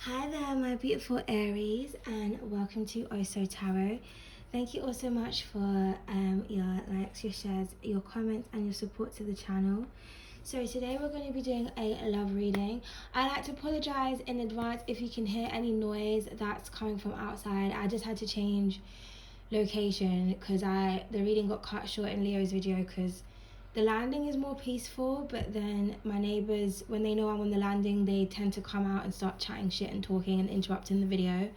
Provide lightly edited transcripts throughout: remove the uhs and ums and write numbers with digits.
Hi there, my beautiful Aries, and welcome to Oh So Tarot. Thank you all so much for your likes, your shares, your comments, and your support to the channel. So today we're going to be doing a love reading. I'd like to apologize in advance if you can hear any noise that's coming from outside. I just had to change location because the reading got cut short in Leo's video because the landing is more peaceful, but then my neighbors, when they know I'm on the landing, they tend to come out and start chatting shit and talking and interrupting the video.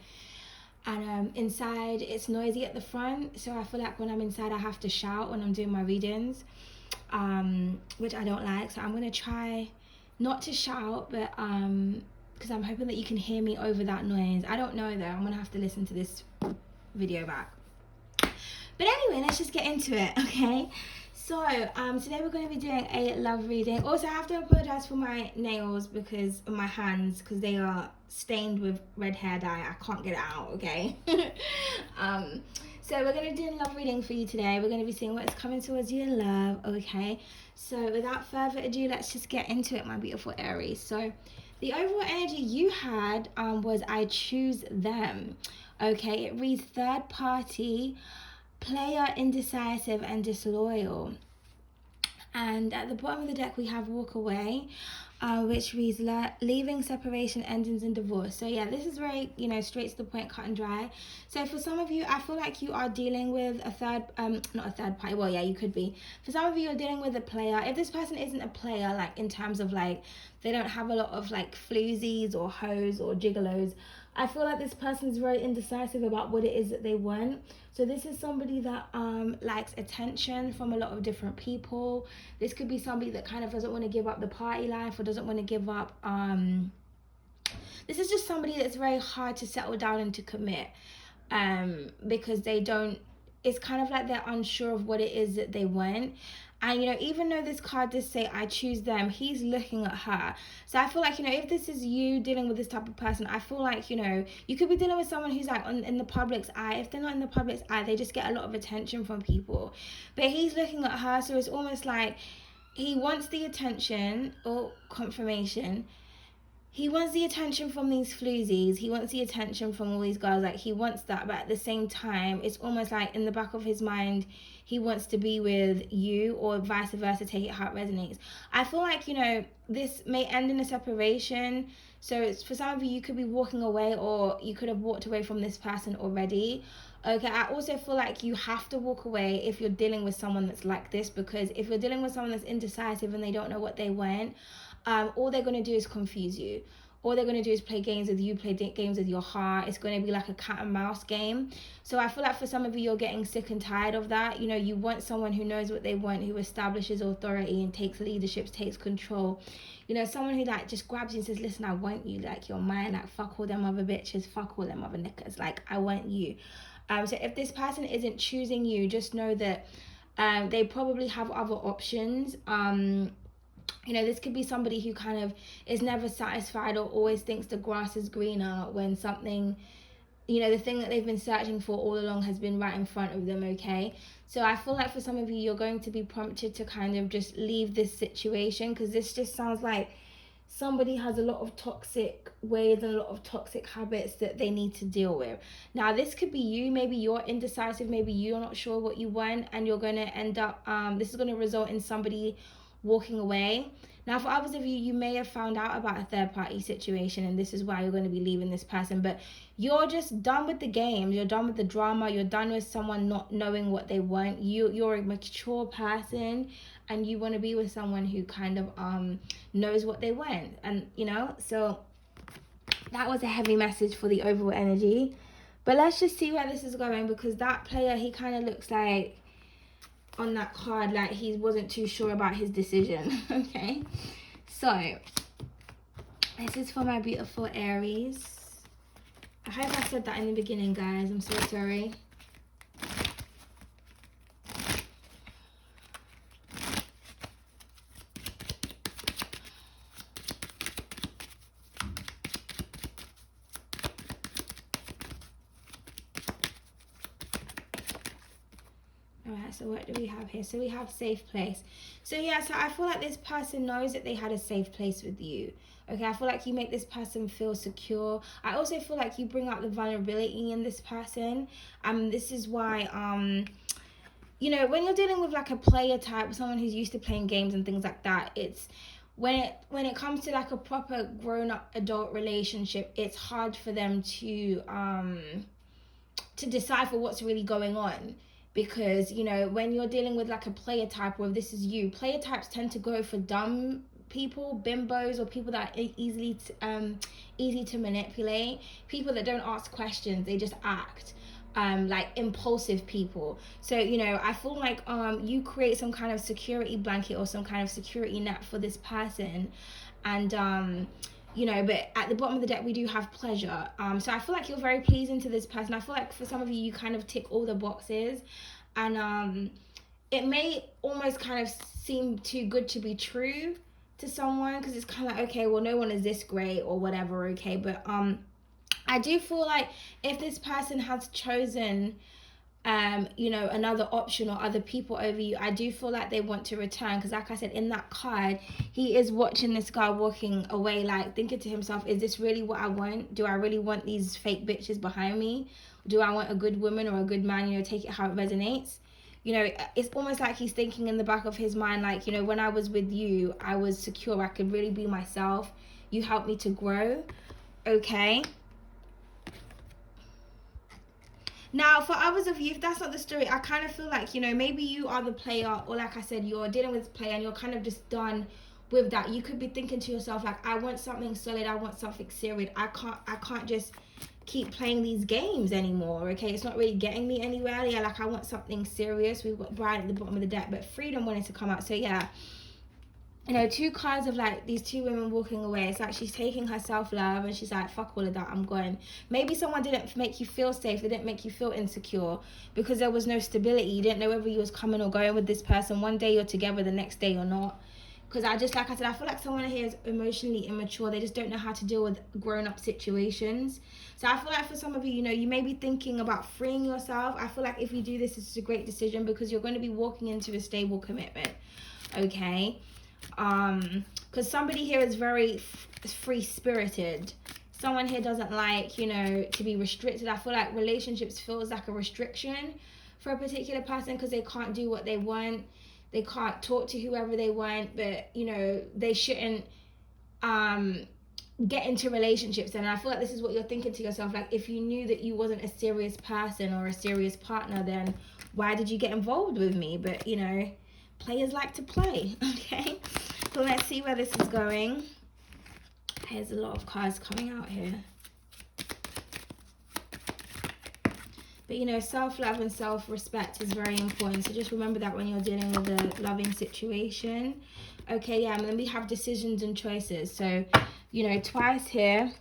And inside it's noisy at the front, so I feel like when I'm inside I have to shout when I'm doing my readings, which I don't like. So I'm gonna try not to shout, but because I'm hoping that you can hear me over that noise. I don't know though, I'm gonna have to listen to this video back. But anyway, let's just get into it, okay? So today we're going to be doing a love reading. Also, I have to apologize for my nails because of my hands, because they are stained with red hair dye. I can't get it out, okay? So we're going to do a love reading for you today. We're going to be seeing what's coming towards you in love, okay? So without further ado, let's just get into it, my beautiful Aries. So the overall energy you had was I choose them, okay? It reads third party, player, indecisive, and disloyal. And at the bottom of the deck we have walk away, which reads leaving, separation, endings, and divorce. So yeah, this is very, straight to the point, cut and dry. So for some of you, I feel like you are dealing with a third, not a third party, well yeah, you could be. For some of you, you're dealing with a player. If this person isn't a player, like in terms of like they don't have a lot of like floozies or hoes or gigolos, I feel like this person is very indecisive about what it is that they want. So this is somebody that likes attention from a lot of different people. This could be somebody that kind of doesn't want to give up the party life or doesn't want to give up. This is just somebody that's very hard to settle down and to commit, because they don't, it's kind of like they're unsure of what it is that they want. And even though this card does say I choose them, he's looking at her. So I feel like, if this is you dealing with this type of person, I feel like, you could be dealing with someone who's like in the public's eye. If they're not in the public's eye, they just get a lot of attention from people. But he's looking at her, so it's almost like he wants the attention or confirmation. He wants the attention from these floozies. He wants the attention from all these girls. Like, he wants that. But at the same time, it's almost like in the back of his mind, he wants to be with you, or vice versa, take it how it resonates. I feel like, this may end in a separation. So it's, for some of you, you could be walking away, or you could have walked away from this person already. Okay, I also feel like you have to walk away if you're dealing with someone that's like this, because if you're dealing with someone that's indecisive and they don't know what they want, all they're going to do is confuse you. All they're going to do is play games with you, play games with your heart. It's going to be like a cat and mouse game. So I feel like for some of you, you're getting sick and tired of that. You want someone who knows what they want, who establishes authority and takes leadership, takes control. Someone who like just grabs you and says, listen, I want you, like you're mine, like fuck all them other bitches, fuck all them other niggas, like I want you. So if this person isn't choosing you, just know that they probably have other options. This could be somebody who kind of is never satisfied or always thinks the grass is greener when something, the thing that they've been searching for all along has been right in front of them, okay? So I feel like for some of you, you're going to be prompted to kind of just leave this situation, because this just sounds like somebody has a lot of toxic ways and a lot of toxic habits that they need to deal with. Now, this could be you. Maybe you're indecisive. Maybe you're not sure what you want, and you're going to end up, this is going to result in somebody walking away. Now, for others of you, you may have found out about a third party situation, and this is why you're going to be leaving this person, but you're just done with the games. You're done with the drama. You're done with someone not knowing what they want. You're a mature person, and you want to be with someone who kind of knows what they want. And so that was a heavy message for the overall energy. But let's just see where this is going, because that player, he kind of looks like on that card like he wasn't too sure about his decision. Okay, so this is for my beautiful Aries. I hope I said that in the beginning, guys. I'm so sorry. Alright, so what do we have here? So we have safe place. So yeah, so I feel like this person knows that they had a safe place with you. Okay, I feel like you make this person feel secure. I also feel like you bring out the vulnerability in this person. This is why you know, when you're dealing with like a player type, someone who's used to playing games and things like that, it's when it comes to like a proper grown up adult relationship, it's hard for them to decipher what's really going on. Because, you know, when you're dealing with like a player type, or if this is you, player types tend to go for dumb people, bimbos, or people that are easy to manipulate, people that don't ask questions, they just act, like impulsive people. So, you know, I feel like you create some kind of security blanket or some kind of security net for this person. And you know, but at the bottom of the deck we do have pleasure. So I feel like you're very pleasing to this person. I feel like for some of you, you kind of tick all the boxes, and it may almost kind of seem too good to be true to someone, because it's kind of like, okay, well, no one is this great or whatever. Okay, but I do feel like if this person has chosen you know, another option or other people over you, I do feel like they want to return. Because like I said, in that card, he is watching this guy walking away, like thinking to himself, is this really what I want? Do I really want these fake bitches behind me? Do I want a good woman or a good man? You know, take it how it resonates. You know, it's almost like he's thinking in the back of his mind, like, you know, when I was with you, I was secure, I could really be myself, you helped me to grow. Okay, now, for others of you, if that's not the story, I kind of feel like, you know, maybe you are the player, or like I said, you're dealing with player and you're kind of just done with that. You could be thinking to yourself, like, I want something solid, I want something serious. I can't just keep playing these games anymore. Okay, it's not really getting me anywhere. Yeah, like I want something serious. We've got Bride at the bottom of the deck, but freedom wanted to come out. So yeah, you know, two cards of like these two women walking away. It's like she's taking her self-love and she's like, fuck all of that, I'm going. Maybe someone didn't make you feel safe, they didn't make you feel insecure, because there was no stability. You didn't know whether you was coming or going with this person. One day you're together, the next day you're not. Because I just, like I said, I feel like someone here is emotionally immature. They just don't know how to deal with grown-up situations. So I feel like for some of you, you know, you may be thinking about freeing yourself. I feel like if you do this, it's a great decision, because you're going to be walking into a stable commitment. Okay, because somebody here is very free-spirited. Someone here doesn't like, you know, to be restricted. I feel like relationships feels like a restriction for a particular person, because they can't do what they want, they can't talk to whoever they want, but, you know, they shouldn't get into relationships. And I feel like this is what you're thinking to yourself, like, if you knew that you wasn't a serious person or a serious partner, then why did you get involved with me? But, you know, players like to play. Okay, so let's see where this is going. There's a lot of cards coming out here, but you know, self-love and self-respect is very important, so just remember that when you're dealing with a loving situation. Okay, yeah, and then we have decisions and choices. So, you know, twice here,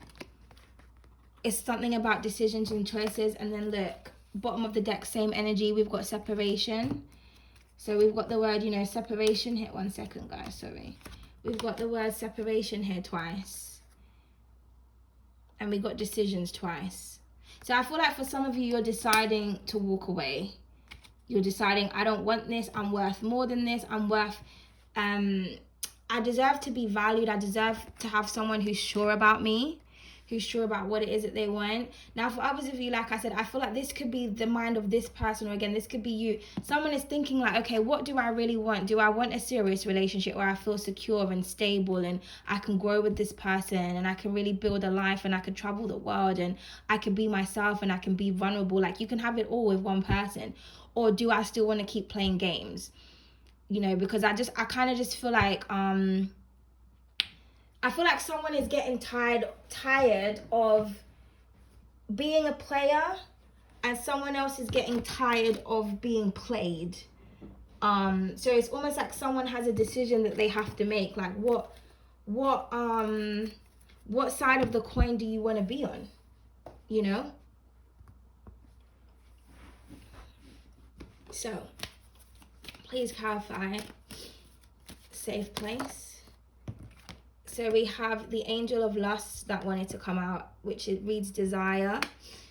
it's something about decisions and choices. And then look, bottom of the deck, same energy, we've got separation. So we've got the word, you know, separation here. One second, guys, sorry. We've got the word separation here twice. And we got decisions twice. So I feel like for some of you, you're deciding to walk away. You're deciding, I don't want this. I'm worth more than this. I'm worth, I deserve to be valued. I deserve to have someone who's sure about me, who's sure about what it is that they want. Now, for others of you, like I said, I feel like this could be the mind of this person, or again, this could be you. Someone is thinking like, okay, what do I really want? Do I want a serious relationship where I feel secure and stable and I can grow with this person and I can really build a life and I can travel the world and I can be myself and I can be vulnerable? Like, you can have it all with one person. Or do I still want to keep playing games? You know, because I kind of just feel like, I feel like someone is getting tired of being a player, and someone else is getting tired of being played. So it's almost like someone has a decision that they have to make. Like, what side of the coin do you want to be on? You know? So, please clarify. Safe place. So we have the Angel of Lust that wanted to come out, which it reads desire.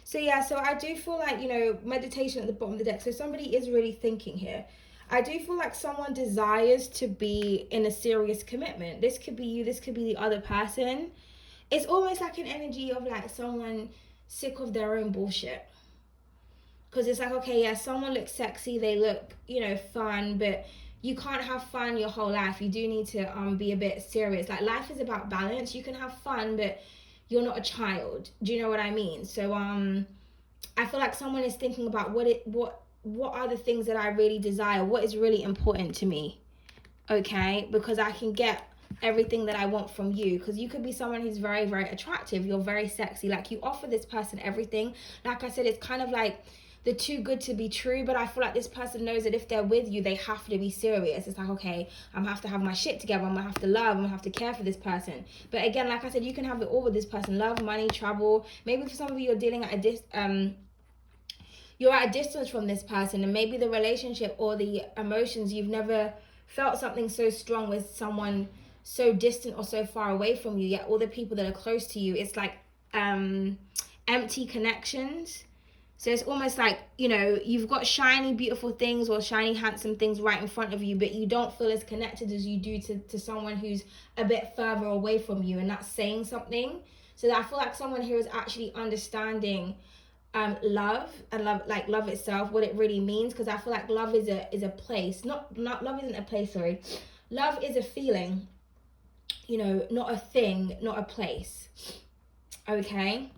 So yeah, so I do feel like, you know, meditation at the bottom of the deck. So somebody is really thinking here. I do feel like someone desires to be in a serious commitment. This could be you, this could be the other person. It's almost like an energy of like someone sick of their own bullshit. Because it's like, okay, yeah, someone looks sexy, they look, you know, fun, but you can't have fun your whole life. You do need to be a bit serious. Like, life is about balance. You can have fun, but you're not a child. Do you know what I mean? So I feel like someone is thinking about what are the things that I really desire, what is really important to me, okay? Because I can get everything that I want from you. Because you could be someone who's very, very attractive, you're very sexy, like you offer this person everything. Like I said, it's kind of like the too good to be true, but I feel like this person knows that if they're with you, they have to be serious. It's like, okay, I'm gonna have to have my shit together, I'm gonna have to love, I'm gonna have to care for this person. But again, like I said, you can have it all with this person: love, money, travel. Maybe for some of you, you're dealing at you're at a distance from this person, and maybe the relationship or the emotions, you've never felt something so strong with someone so distant or so far away from you, yet all the people that are close to you, it's like empty connections. So it's almost like, you know, you've got shiny, beautiful things or shiny, handsome things right in front of you, but you don't feel as connected as you do to someone who's a bit further away from you, and that's saying something. So I feel like someone here is actually understanding love and love itself, what it really means. Because I feel like love is a place, not love isn't a place, sorry. Love is a feeling, you know, not a thing, not a place, okay?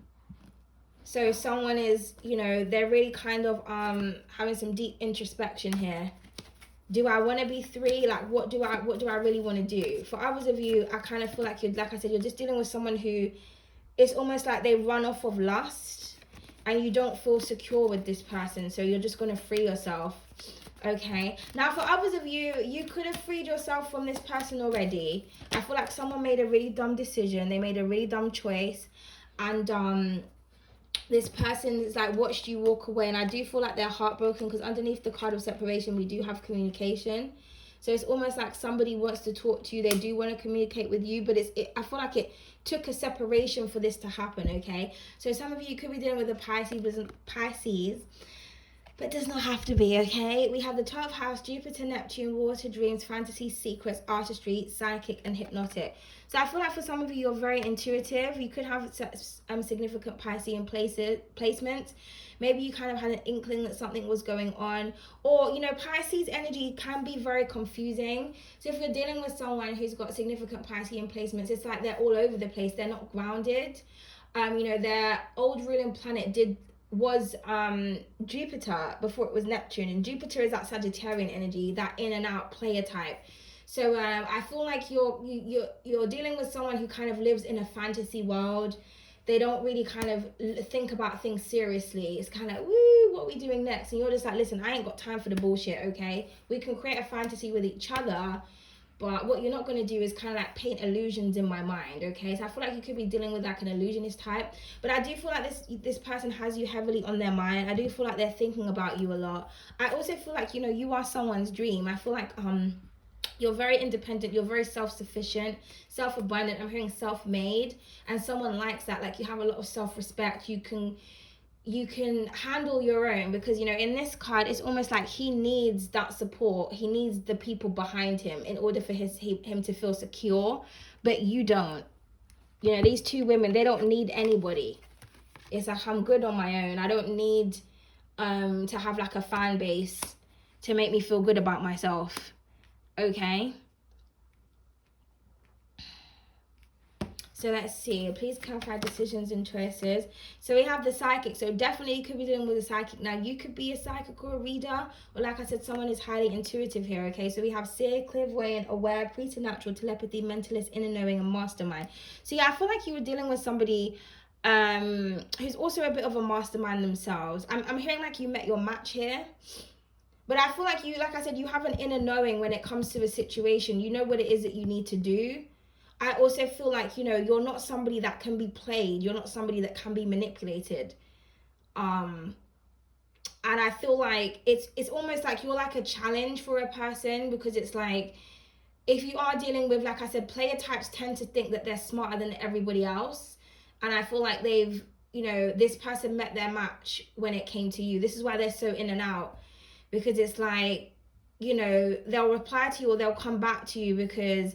So someone is, you know, they're really kind of having some deep introspection here. Do I want to be three? Like, what do I really want to do? For others of you, I kind of feel like you're, like I said, you're just dealing with someone who, it's almost like they run off of lust and you don't feel secure with this person, so you're just going to free yourself, okay? Now, for others of you, you could have freed yourself from this person already. I feel like someone made a really dumb decision. They made a really dumb choice, and this person is like watched you walk away, and I do feel like they're heartbroken, because underneath the card of separation we do have communication. So it's almost like somebody wants to talk to you, they do want to communicate with you, but I feel like it took a separation for this to happen, okay? So some of you could be dealing with a Pisces, but it does not have to be, okay? We have the 12th house, Jupiter, Neptune, water, dreams, fantasy, secrets, artistry, psychic, and hypnotic. So I feel like for some of you, you're very intuitive. You could have significant Piscean placements. Maybe you kind of had an inkling that something was going on. Or, you know, Pisces energy can be very confusing. So if you're dealing with someone who's got significant Piscean placements, it's like they're all over the place. They're not grounded. You know, their old ruling planet was Jupiter before it was Neptune, and Jupiter is that Sagittarian energy, that in and out player type. So I feel like you're dealing with someone who kind of lives in a fantasy world. They don't really kind of think about things seriously. It's kind of like, woo, what are we doing next? And you're just like, listen, I ain't got time for the bullshit, okay? We can create a fantasy with each other, but what you're not going to do is kind of like paint illusions in my mind, okay? So I feel like you could be dealing with like an illusionist type. But I do feel like this person has you heavily on their mind. I do feel like they're thinking about you a lot. I also feel like, you know, you are someone's dream. I feel like you're very independent, you're very self-sufficient, self-abundant. I'm hearing self-made, and someone likes that. Like, you have a lot of self-respect. You can handle your own, because, you know, in this card, it's almost like he needs that support. He needs the people behind him in order for him to feel secure, but you don't. You know, these two women, they don't need anybody. It's like, I'm good on my own. I don't need to have like a fan base to make me feel good about myself, okay? So let's see. Please clarify decisions and choices. So we have the psychic. So definitely you could be dealing with a psychic. Now, you could be a psychic or a reader, or like I said, someone is highly intuitive here, okay? So we have seer, clairvoyant, aware, preternatural, telepathy, mentalist, inner knowing, and mastermind. So yeah, I feel like you were dealing with somebody who's also a bit of a mastermind themselves. I'm hearing like you met your match here. But I feel like you, like I said, you have an inner knowing when it comes to a situation. You know what it is that you need to do. I also feel like, you know, you're not somebody that can be played. You're not somebody that can be manipulated. And I feel like it's almost like you're like a challenge for a person, because it's like, if you are dealing with, like I said, player types tend to think that they're smarter than everybody else. And I feel like they've, you know, this person met their match when it came to you. This is why they're so in and out, because it's like, you know, they'll reply to you or they'll come back to you because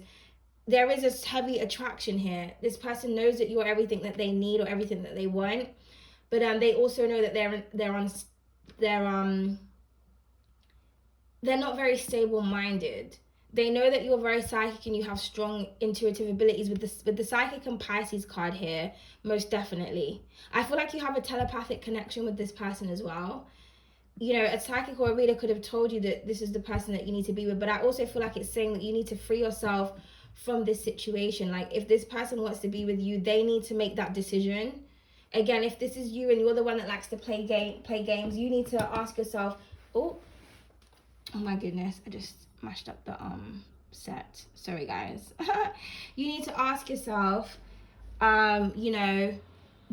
there is a heavy attraction here. This person knows that you're everything that they need or everything that they want, but they also know that they're not very stable minded. They know that you're very psychic and you have strong intuitive abilities with the psychic and Pisces card here, most definitely. I feel like you have a telepathic connection with this person as well. You know, a psychic or a reader could have told you that this is the person that you need to be with, but I also feel like it's saying that you need to free yourself from this situation. Like, if this person wants to be with you, they need to make that decision. Again, if this is you and you're the one that likes to play games, you need to ask yourself, oh my goodness, I just mashed up the set. Sorry guys. You need to ask yourself, you know,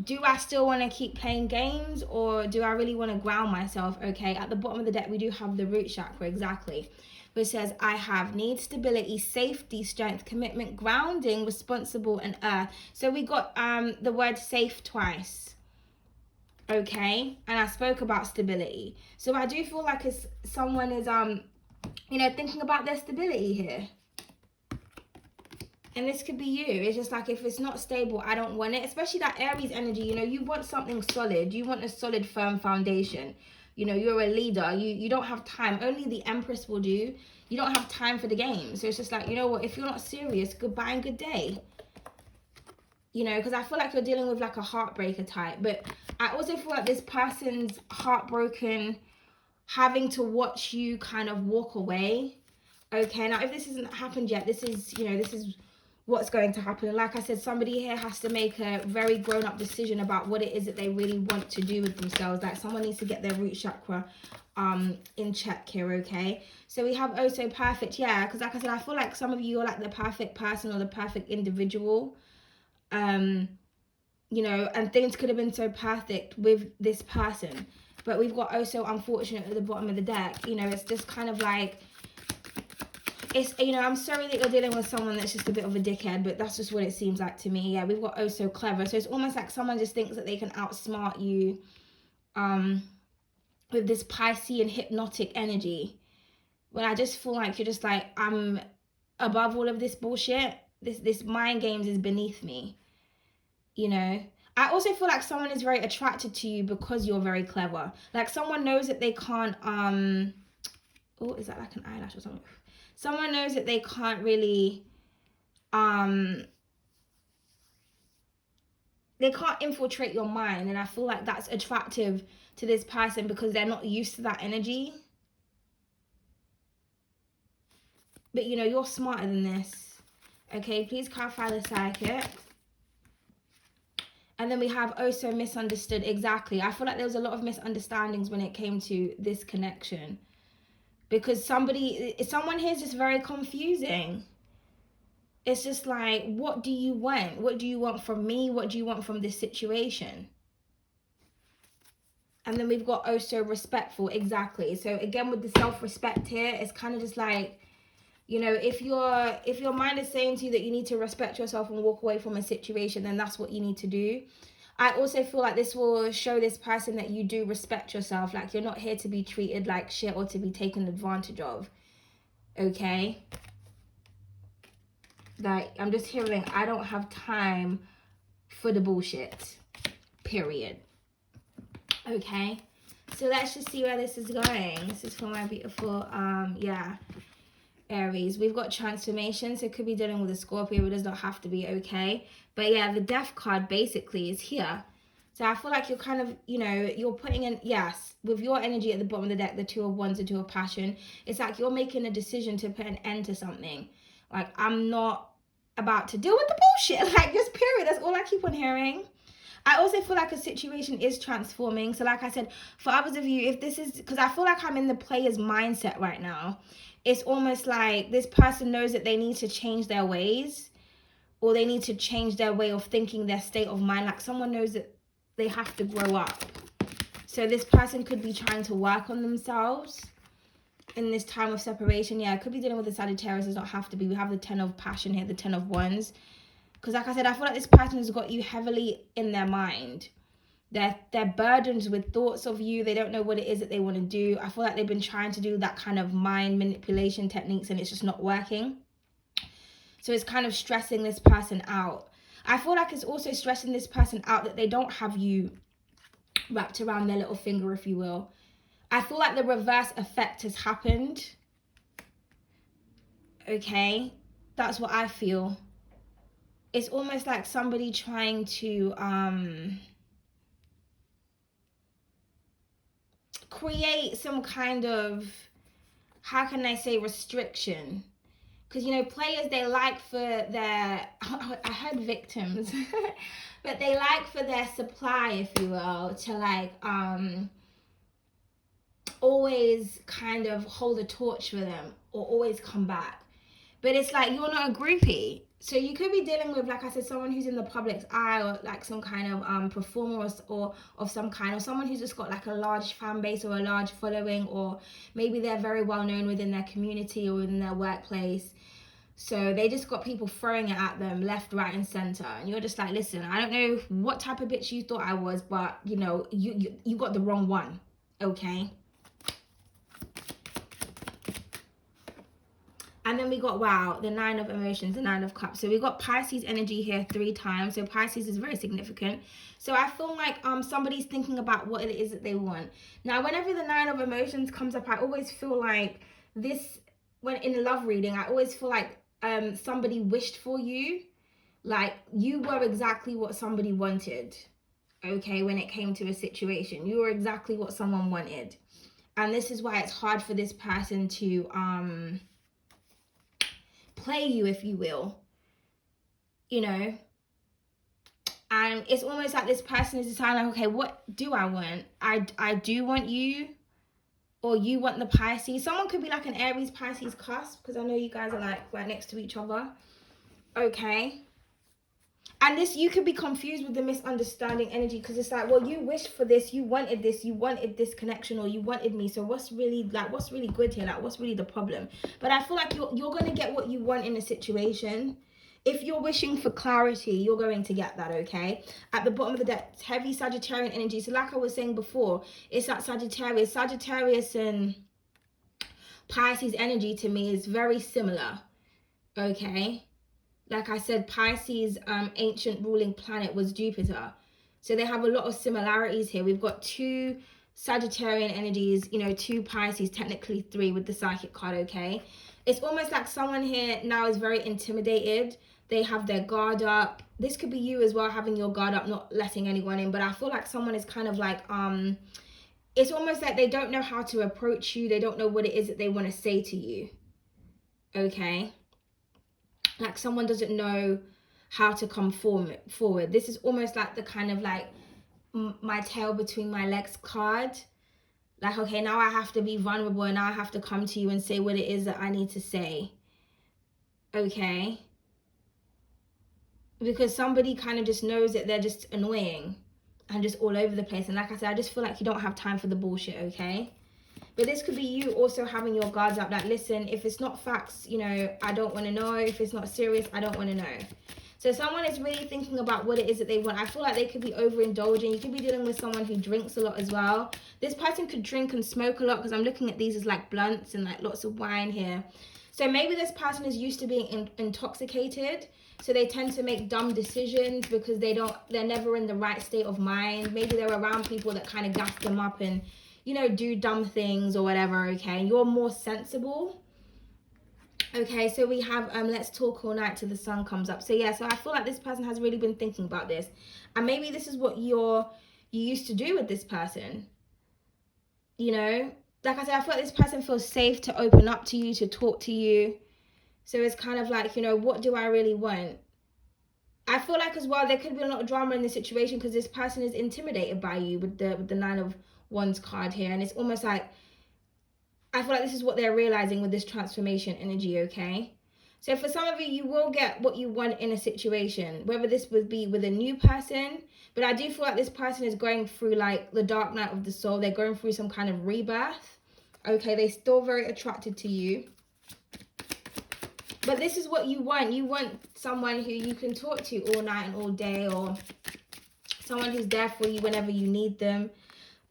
do I still want to keep playing games, or do I really want to ground myself? Okay, at the bottom of the deck we do have the root chakra, exactly, which says I have need, stability, safety, strength, commitment, grounding, responsible, and earth. So we got the word safe twice. Okay, and I spoke about stability. So I do feel like someone is you know, thinking about their stability here. And this could be you. It's just like, if it's not stable, I don't want it. Especially that Aries energy, you know, you want something solid. You want a solid, firm foundation. You know, you're a leader. You don't have time. Only the Empress will do. You don't have time for the game. So it's just like, you know what, if you're not serious, goodbye and good day. You know, because I feel like you're dealing with like a heartbreaker type. But I also feel like this person's heartbroken, having to watch you kind of walk away. Okay, now if this hasn't happened yet, this is, you know, this is what's going to happen. And like I said, somebody here has to make a very grown-up decision about what it is that they really want to do with themselves. Like, someone needs to get their root chakra in check here. Okay, so we have oh so perfect. Yeah, because like I said, I feel like some of you are like the perfect person or the perfect individual. You know, and things could have been so perfect with this person, but we've got oh so unfortunate at the bottom of the deck. You know, it's just kind of like, it's, you know, I'm sorry that you're dealing with someone that's just a bit of a dickhead, but that's just what it seems like to me. Yeah, we've got oh so clever. So it's almost like someone just thinks that they can outsmart you with this Piscean and hypnotic energy. When I just feel like you're just like, I'm above all of this bullshit. This mind games is beneath me. You know, I also feel like someone is very attracted to you because you're very clever. Like, someone knows that they can't oh, is that like an eyelash or something? Someone knows that they can't really they can't infiltrate your mind, and I feel like that's attractive to this person because they're not used to that energy. But you know, you're smarter than this. Okay, please clarify the psychic. And then we have oh so misunderstood. Exactly. I feel like there was a lot of misunderstandings when it came to this connection, because someone here is just very confusing. It's just like, what do you want? What do you want from me? What do you want from this situation? And then we've got oh so respectful. Exactly. So again, with the self-respect here, it's kind of just like, you know, if your mind is saying to you that you need to respect yourself and walk away from a situation, then that's what you need to do. I also feel like this will show this person that you do respect yourself. Like, you're not here to be treated like shit or to be taken advantage of. Okay? Like, I'm just hearing, I don't have time for the bullshit. Period. Okay? So let's just see where this is going. This is for my beautiful, yeah, Aries. We've got transformation, so it could be dealing with a Scorpio, but it does not have to be. Okay, but yeah, the death card basically is here. So I feel like you're kind of, you know, you're putting in, yes, with your energy at the bottom of the deck, the two of wands, the two of passion, it's like you're making a decision to put an end to something. Like, I'm not about to deal with the bullshit. Like, just period. That's all I keep on hearing. I also feel like a situation is transforming. So like I said, for others of you, if this is, because I feel like I'm in the player's mindset right now. It's almost like this person knows that they need to change their ways, or they need to change their way of thinking, their state of mind. Like, someone knows that they have to grow up. So this person could be trying to work on themselves in this time of separation. Yeah, it could be dealing with the Sagittarius. It does not have to be. We have the 10 of passion here, the 10 of wands. Because like I said, I feel like this person has got you heavily in their mind. They're burdened with thoughts of you. They don't know what it is that they want to do. I feel like they've been trying to do that kind of mind manipulation techniques and it's just not working. So it's kind of stressing this person out. I feel like it's also stressing this person out that they don't have you wrapped around their little finger, if you will. I feel like the reverse effect has happened. Okay? That's what I feel. It's almost like somebody trying to create some kind of, how can I say, restriction. Because, you know, players, they like for their, I heard victims, but they like for their supply, if you will, to like always kind of hold a torch for them or always come back. But it's like, you're not a groupie. So you could be dealing with, like I said, someone who's in the public's eye, or like some kind of performer or of some kind, or someone who's just got like a large fan base or a large following, or maybe they're very well known within their community or within their workplace. So they just got people throwing it at them left, right, and center. And you're just like, listen, I don't know what type of bitch you thought I was, but you know, you got the wrong one, okay? And then we got, wow, the 9 of emotions, the 9 of cups. So we got Pisces energy here 3 times. So Pisces is very significant. So I feel like somebody's thinking about what it is that they want. Now, whenever the 9 of emotions comes up, I always feel like this, when in a love reading, I always feel like somebody wished for you. Like you were exactly what somebody wanted. Okay, when it came to a situation, you were exactly what someone wanted. And this is why it's hard for this person to play you, if you will, you know. And it's almost like this person is deciding, like, okay, what do I want? I do want you, or you want the Pisces. Someone could be like an Aries Pisces cusp, because I know you guys are like right next to each other. Okay. And this, you could be confused with the misunderstanding energy, because it's like, well, you wished for this, you wanted this connection, or you wanted me. So what's really good here? Like, what's really the problem? But I feel like you're going to get what you want in a situation. If you're wishing for clarity, you're going to get that, okay? At the bottom of the deck, heavy Sagittarian energy. So like I was saying before, it's that Sagittarius and Pisces energy to me is very similar, okay? Like I said, Pisces' ancient ruling planet was Jupiter. So they have a lot of similarities here. We've got 2 Sagittarian energies, you know, 2 Pisces, technically 3 with the psychic card, okay? It's almost like someone here now is very intimidated. They have their guard up. This could be you as well, having your guard up, not letting anyone in. But I feel like someone is kind of like, it's almost like they don't know how to approach you. They don't know what it is that they want to say to you, okay? Like someone doesn't know how to come forward. This is almost like the kind of like my tail between my legs card. Like, okay, now I have to be vulnerable and now I have to come to you and say what it is that I need to say. Okay? Because somebody kind of just knows that they're just annoying and just all over the place. And like I said, I just feel like you don't have time for the bullshit, okay? But this could be you also having your guards up. Like, listen, if it's not facts, you know, I don't want to know. If it's not serious, I don't want to know. So someone is really thinking about what it is that they want. I feel like they could be overindulging. You could be dealing with someone who drinks a lot as well. This person could drink and smoke a lot, because I'm looking at these as like blunts and like lots of wine here. So maybe this person is used to being intoxicated. So they tend to make dumb decisions because they're never in the right state of mind. Maybe they're around people that kind of gas them up and, you know, do dumb things or whatever, okay? You're more sensible. Okay, so we have let's talk all night till the sun comes up. So yeah, so I feel like this person has really been thinking about this. And maybe this is what you used to do with this person. You know? Like I said, I feel like this person feels safe to open up to you, to talk to you. So it's kind of like, you know, what do I really want? I feel like as well, there could be a lot of drama in this situation because this person is intimidated by you with the 9 of Wands card here. And it's almost like, I feel like this is what they're realizing with this transformation energy, okay? So for some of you, you will get what you want in a situation, whether this would be with a new person. But I do feel like this person is going through like the dark night of the soul. They're going through some kind of rebirth. Okay, they're still very attracted to you. But this is what you want. You want someone who you can talk to all night and all day, or Someone who's there for you whenever you need them.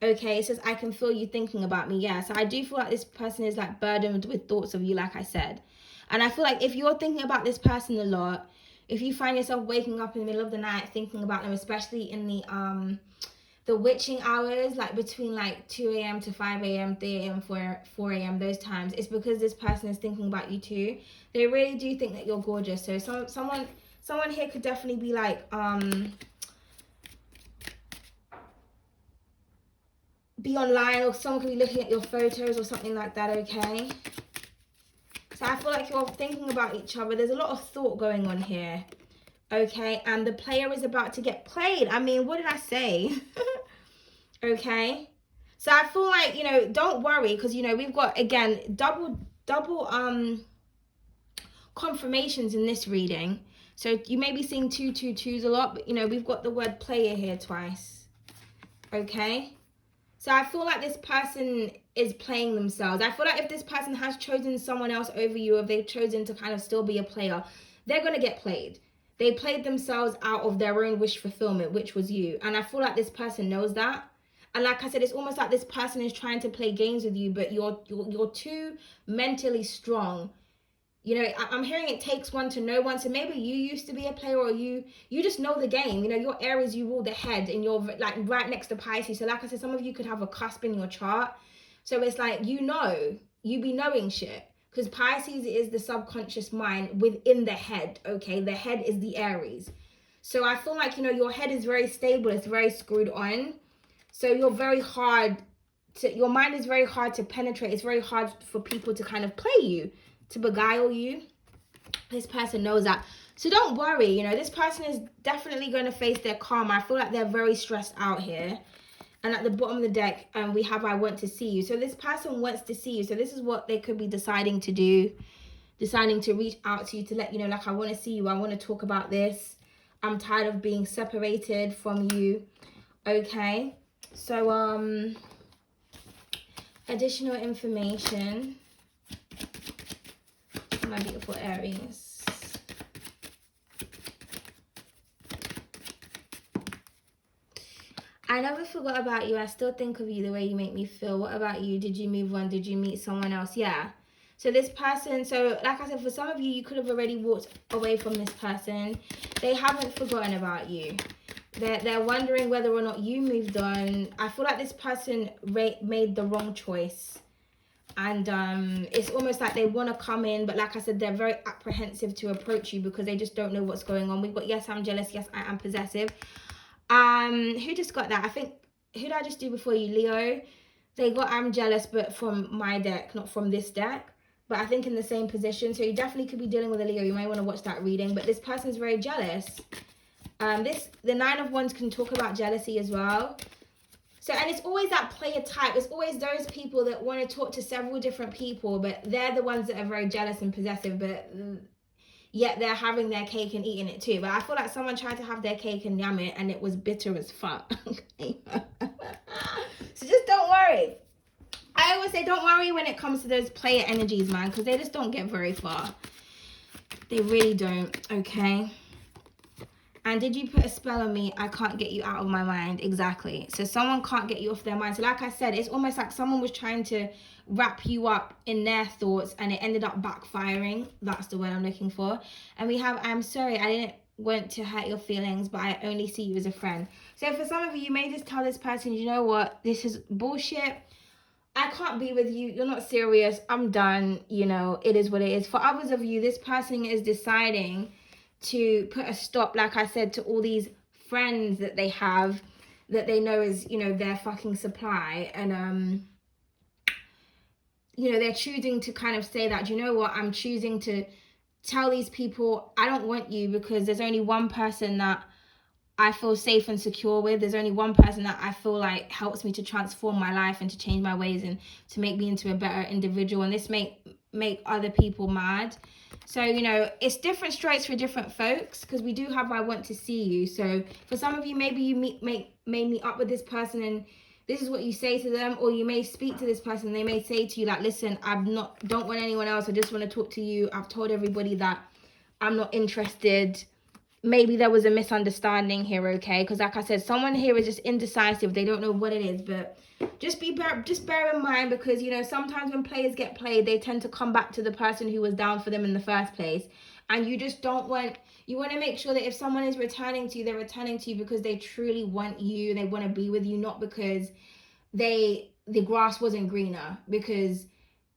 Okay, it says, I can feel you thinking about me. Yeah, so I do feel like this person is like burdened with thoughts of you, like I said. And I feel like if you're thinking about this person a lot, if you find yourself waking up in the middle of the night thinking about them, especially in the witching hours, like between like 2 a.m. to 5 a.m., 3 a.m., 4 a.m., those times, it's because this person is thinking about you too. They really do think that you're gorgeous. So someone here could definitely be like, be online, or someone could be looking at your photos or something like that, okay? So I feel like you're thinking about each other. There's a lot of thought going on here, okay? And the player is about to get played. I mean, what did I say? Okay? So I feel like, you know, don't worry, because, you know, we've got, again, double confirmations in this reading. So you may be seeing 222s a lot, but, you know, we've got the word player here twice, okay? So I feel like this person is playing themselves. I feel like if this person has chosen someone else over you, or they've chosen to kind of still be a player, they're going to get played. They played themselves out of their own wish fulfillment, which was you. And I feel like this person knows that. And like I said, it's almost like this person is trying to play games with you, but you're too mentally strong. You know, I'm hearing it takes one to know one. So maybe you used to be a player, or you just know the game. You know, your Aries, you rule the head, and you're like right next to Pisces. So like I said, some of you could have a cusp in your chart. So it's like, you know, you be knowing shit. Because Pisces is the subconscious mind within the head, okay? The head is the Aries. So I feel like, you know, your head is very stable. It's very screwed on. So you're very hard to, your mind is very hard to penetrate. It's very hard for people to kind of play you, to beguile you. This person knows that. So don't worry, you know, this person is definitely going to face their karma. I feel like they're very stressed out here. And at the bottom of the deck, we have I want to see you. So this person wants to see you. So this is what they could be deciding to do. Deciding to reach out to you to let you know, like, I want to see you. I want to talk about this. I'm tired of being separated from you. Okay. So, additional information. My beautiful Aries. I never forgot about you. I still think of you the way you make me feel. What about you? Did you move on? Did you meet someone else? Yeah. So this person, so like I said, for some of you, you could have already walked away from this person. They haven't forgotten about you. They're wondering whether or not you moved on. I feel like this person made the wrong choice. And it's almost like they want to come in, but like I said, they're very apprehensive to approach you because they just don't know what's going on. We've got, yes, I'm jealous. Yes, I am possessive. Who just got that? I think, who did I just do before you? Leo. They got I'm jealous, but from my deck, not from this deck. But I think in the same position. So you definitely could be dealing with a Leo. You may want to watch that reading. But this person's very jealous. The 9 of Wands can talk about jealousy as well. So, and it's always that player type. It's always those people that want to talk to several different people, but they're the ones that are very jealous and possessive, but yet they're having their cake and eating it too. But I feel like someone tried to have their cake and yum it, and it was bitter as fuck. Okay. So just don't worry. I always say don't worry when it comes to those player energies, man, because they just don't get very far. They really don't, okay? And did you put a spell on me? I can't get you out of my mind. Exactly. So someone can't get you off their mind. So like I said, it's almost like someone was trying to wrap you up in their thoughts and it ended up backfiring. That's the word I'm looking for. And we have, I'm sorry, I didn't want to hurt your feelings, but I only see you as a friend. So for some of you, you may just tell this person, you know what? This is bullshit. I can't be with you. You're not serious. I'm done. You know, it is what it is. For others of you, this person is deciding to put a stop, like I said, to all these friends that they have that they know is, you know, their fucking supply. And, you know, they're choosing to kind of say that, you know what, I'm choosing to tell these people I don't want you because there's only one person that I feel safe and secure with. There's only one person that I feel like helps me to transform my life and to change my ways and to make me into a better individual. And this make other people mad. So, you know, it's different strokes for different folks because we do have I want to see you. So for some of you, maybe you may meet up with this person and this is what you say to them, or you may speak to this person and they may say to you like, listen, don't want anyone else. I just want to talk to you. I've told everybody that I'm not interested. maybe there was a misunderstanding here, okay? Because like I said, someone here is just indecisive. They don't know what it is, but just bear in mind, because, you know, sometimes when players get played, they tend to come back to the person who was down for them in the first place. And you just don't want, you want to make sure that if someone is returning to you, they're returning to you because they truly want you, they want to be with you, not because the grass wasn't greener. Because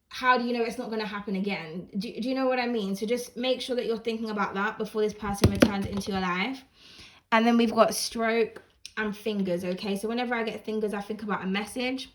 how do you know it's not going to happen again? Do you know what I mean? So just make sure that you're thinking about that before this person returns into your life. And then we've got stroke and fingers, okay? So whenever I get fingers, I think about a message,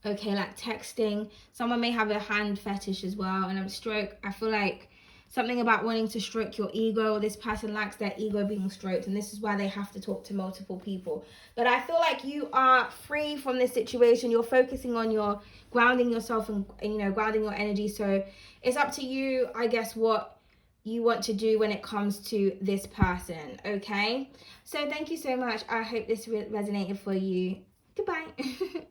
okay, like texting. Someone may have a hand fetish as well. And stroke, I feel like something about wanting to stroke your ego, or this person likes their ego being stroked, and this is why they have to talk to multiple people. But I feel like you are free from this situation. You're focusing on your grounding yourself and you know, grounding your energy. So it's up to you, I guess, what you want to do when it comes to this person, okay? So thank you so much. I hope this resonated for you. Goodbye.